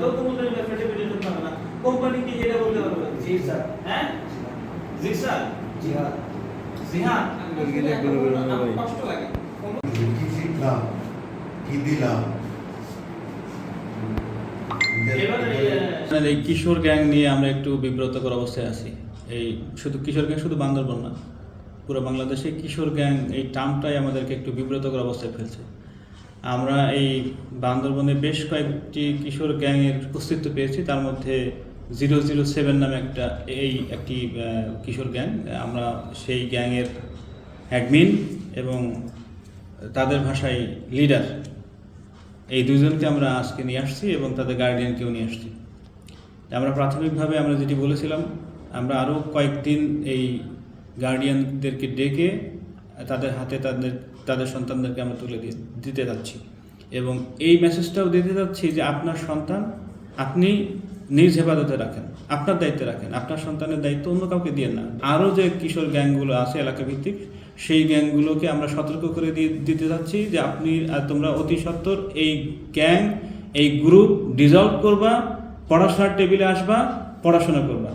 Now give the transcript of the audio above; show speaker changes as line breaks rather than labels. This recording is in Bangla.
দ্রব্যমূল্যের ব্যাপারে ভিডিও করতে হবে না, কোম্পানি কি এটা বলতে পারবে না?
জি স্যার।
হ্যাঁ জি স্যার।
জি হ্যাঁ।
জি হ্যাঁ
ভাই।
কষ্ট লাগে
কি শিখলাম, কি দিলাম,
এই কিশোর গ্যাং নিয়ে আমরা একটু বিব্রতকর অবস্থায় আছি। এই শুধু কিশোর গ্যাং শুধু বান্দরবান না, পুরো বাংলাদেশে কিশোর গ্যাং এই টার্মটাই আমাদেরকে একটু বিব্রতকর অবস্থায় ফেলছে। আমরা এই বান্দরবানে বেশ কয়েকটি কিশোর গ্যাংয়ের অস্তিত্ব পেয়েছি, তার মধ্যে 007 নামে একটি কিশোর গ্যাং। আমরা সেই গ্যাংয়ের অ্যাডমিন এবং তাদের ভাষায় লিডার, এই দুজনকে আমরা আজকে নিয়ে আসছি এবং তাদের গার্ডিয়ানকেও নিয়ে আসছি। আমরা প্রাথমিকভাবে আমরা যেটি বলেছিলাম, আমরা আরও কয়েকদিন এই গার্ডিয়ানদেরকে ডেকে তাদের হাতে তাদের সন্তানদেরকে আমরা তুলে দিতে যাচ্ছি এবং এই মেসেজটাও দিতে যাচ্ছি যে আপনার সন্তান আপনি নিজ হেফাজতে রাখেন, আপনার দায়িত্বে রাখেন, আপনার সন্তানের দায়িত্ব অন্য কাউকে দিয়ে না। আরও যে কিশোর গ্যাংগুলো আছে এলাকা ভিত্তিক, সেই গ্যাংগুলোকে আমরা সতর্ক করে দিতে যাচ্ছি যে তোমরা অতি সত্বর এই গ্যাং, এই গ্রুপ ডিসলভ করবা, পড়াশোনার টেবিলে আসবা, পড়াশোনা করবা।